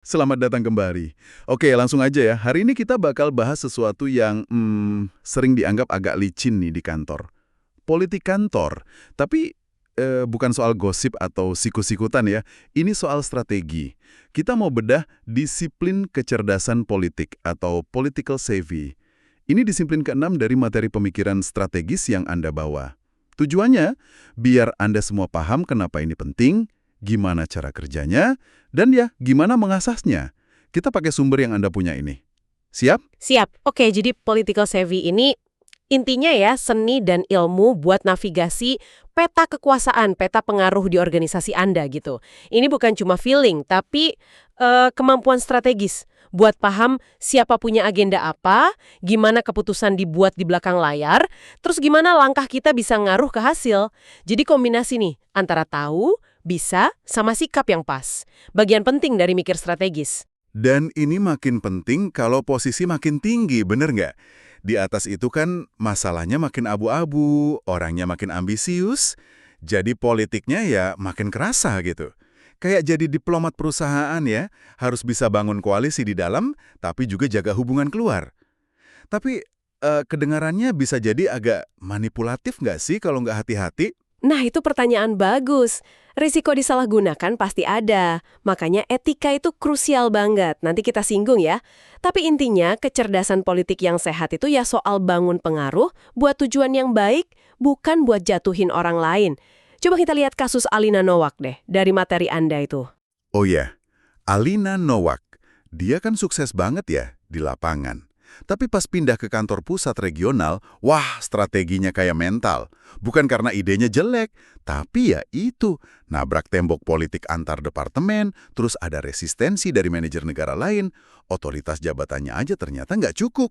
Selamat datang kembali. Oke, langsung aja ya. Hari ini kita bakal bahas sesuatu yang sering dianggap agak licin nih di kantor. Politik kantor. Tapi bukan soal gosip atau sikut-sikutan ya. Ini soal strategi. Kita mau bedah disiplin kecerdasan politik atau political savvy. Ini disiplin keenam dari materi pemikiran strategis yang Anda bawa. Tujuannya, biar Anda semua paham kenapa ini penting, gimana cara kerjanya, dan ya, gimana mengasahnya. Kita pakai sumber yang Anda punya ini. Siap? Siap. Oke, jadi political savvy ini intinya ya seni dan ilmu buat navigasi peta kekuasaan, peta pengaruh di organisasi Anda gitu. Ini bukan cuma feeling, tapi kemampuan strategis buat paham siapa punya agenda apa, gimana keputusan dibuat di belakang layar, terus gimana langkah kita bisa ngaruh ke hasil. Jadi kombinasi nih antara tahu, bisa, sama sikap yang pas. Bagian penting dari mikir strategis. Dan ini makin penting kalau posisi makin tinggi, bener nggak? Di atas itu kan masalahnya makin abu-abu, orangnya makin ambisius, jadi politiknya ya makin kerasa gitu. Kayak jadi diplomat perusahaan ya, harus bisa bangun koalisi di dalam, tapi juga jaga hubungan keluar. Tapi kedengarannya bisa jadi agak manipulatif nggak sih kalau nggak hati-hati? Nah, itu pertanyaan bagus. Risiko disalahgunakan pasti ada. Makanya etika itu krusial banget. Nanti kita singgung ya. Tapi intinya, kecerdasan politik yang sehat itu ya soal bangun pengaruh buat tujuan yang baik, bukan buat jatuhin orang lain. Coba kita lihat kasus Alina Nowak deh, dari materi Anda itu. Oh ya, Alina Nowak. Dia kan sukses banget ya di lapangan. Tapi pas pindah ke kantor pusat regional, wah strateginya kayak mental. Bukan karena idenya jelek, tapi ya itu, nabrak tembok politik antar departemen, terus ada resistensi dari manajer negara lain, otoritas jabatannya aja ternyata nggak cukup.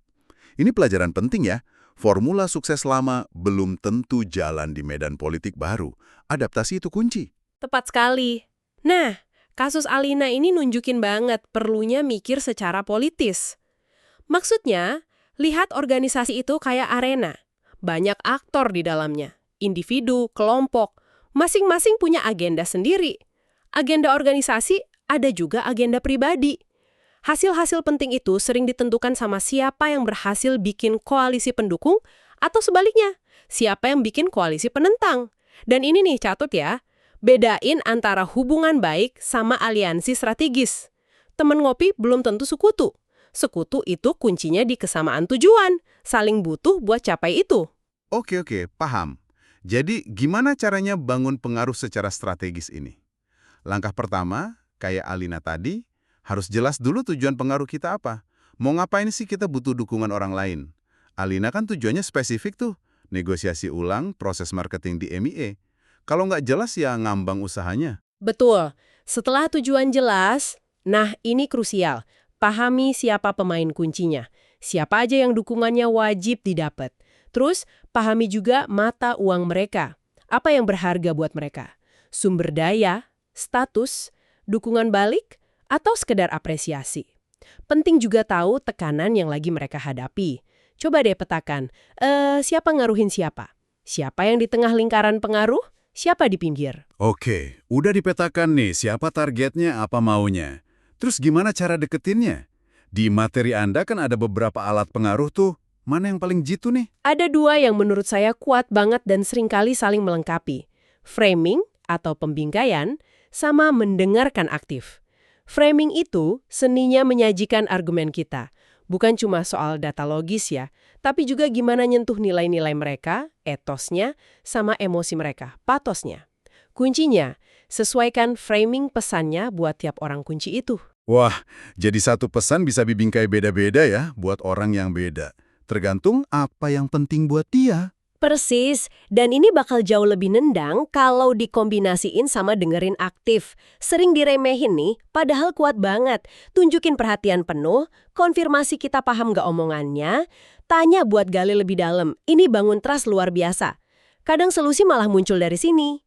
Ini pelajaran penting ya, formula sukses lama belum tentu jalan di medan politik baru. Adaptasi itu kunci. Tepat sekali. Nah, kasus Alina ini nunjukin banget perlunya mikir secara politis. Maksudnya, lihat organisasi itu kayak arena. Banyak aktor di dalamnya. Individu, kelompok, masing-masing punya agenda sendiri. Agenda organisasi ada juga agenda pribadi. Hasil-hasil penting itu sering ditentukan sama siapa yang berhasil bikin koalisi pendukung atau sebaliknya, siapa yang bikin koalisi penentang. Dan ini nih, catut ya, bedain antara hubungan baik sama aliansi strategis. Temen ngopi belum tentu sekutu. Sekutu itu kuncinya di kesamaan tujuan, saling butuh buat capai itu. Oke, paham. Jadi gimana caranya bangun pengaruh secara strategis ini? Langkah pertama, kayak Alina tadi, harus jelas dulu tujuan pengaruh kita apa. Mau ngapain sih kita butuh dukungan orang lain? Alina kan tujuannya spesifik tuh, negosiasi ulang proses marketing di MIE. Kalau nggak jelas ya ngambang usahanya. Betul. Setelah tujuan jelas, nah ini krusial. Pahami siapa pemain kuncinya. Siapa aja yang dukungannya wajib didapat. Terus, pahami juga mata uang mereka. Apa yang berharga buat mereka? Sumber daya, status, dukungan balik, atau sekedar apresiasi. Penting juga tahu tekanan yang lagi mereka hadapi. Coba deh petakan, siapa ngaruhin siapa? Siapa yang di tengah lingkaran pengaruh? Siapa di pinggir? Oke, udah dipetakan nih siapa targetnya, apa maunya. Terus gimana cara deketinnya? Di materi Anda kan ada beberapa alat pengaruh tuh. Mana yang paling jitu nih? Ada dua yang menurut saya kuat banget dan seringkali saling melengkapi. Framing atau pembingkaian sama mendengarkan aktif. Framing itu seninya menyajikan argumen kita. Bukan cuma soal data logis ya, tapi juga gimana nyentuh nilai-nilai mereka, etosnya, sama emosi mereka, patosnya. Kuncinya, sesuaikan framing pesannya buat tiap orang kunci itu. Wah, jadi satu pesan bisa dibingkai beda-beda ya buat orang yang beda. Tergantung apa yang penting buat dia. Persis, dan ini bakal jauh lebih nendang kalau dikombinasiin sama dengerin aktif. Sering diremehin nih, padahal kuat banget. Tunjukin perhatian penuh, konfirmasi kita paham gak omongannya, tanya buat gali lebih dalam. Ini bangun trust luar biasa. Kadang solusi malah muncul dari sini.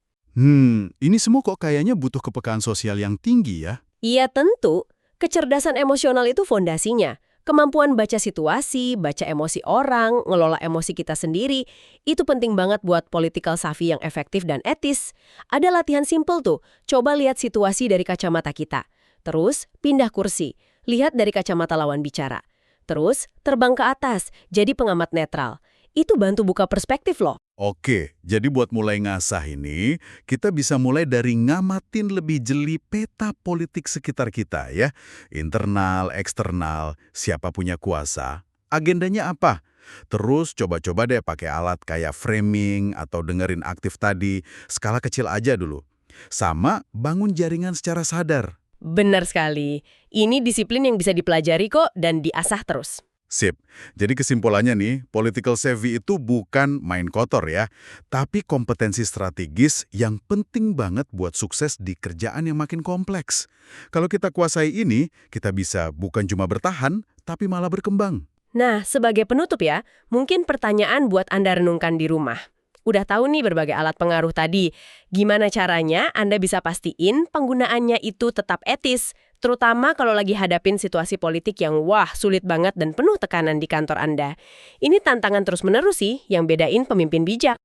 Ini semua kok kayaknya butuh kepekaan sosial yang tinggi ya. Iya tentu, kecerdasan emosional itu fondasinya. Kemampuan baca situasi, baca emosi orang, ngelola emosi kita sendiri, itu penting banget buat political savvy yang efektif dan etis. Ada latihan simple tuh, coba lihat situasi dari kacamata kita. Terus, pindah kursi. Lihat dari kacamata lawan bicara. Terus, terbang ke atas, jadi pengamat netral. Itu bantu buka perspektif loh. Oke, jadi buat mulai ngasah ini, kita bisa mulai dari ngamatin lebih jeli peta politik sekitar kita ya. Internal, eksternal, siapa punya kuasa, agendanya apa. Terus coba-coba deh pakai alat kayak framing atau dengerin aktif tadi, skala kecil aja dulu. Sama bangun jaringan secara sadar. Benar sekali. Ini disiplin yang bisa dipelajari kok dan diasah terus. Sip. Jadi kesimpulannya nih, political savvy itu bukan main kotor ya, tapi kompetensi strategis yang penting banget buat sukses di kerjaan yang makin kompleks. Kalau kita kuasai ini, kita bisa bukan cuma bertahan, tapi malah berkembang. Nah, sebagai penutup ya, mungkin pertanyaan buat Anda renungkan di rumah. Udah tahu nih berbagai alat pengaruh tadi. Gimana caranya Anda bisa pastiin penggunaannya itu tetap etis? Terutama kalau lagi hadapin situasi politik yang sulit banget dan penuh tekanan di kantor Anda. Ini tantangan terus-menerus sih yang bedain pemimpin bijak.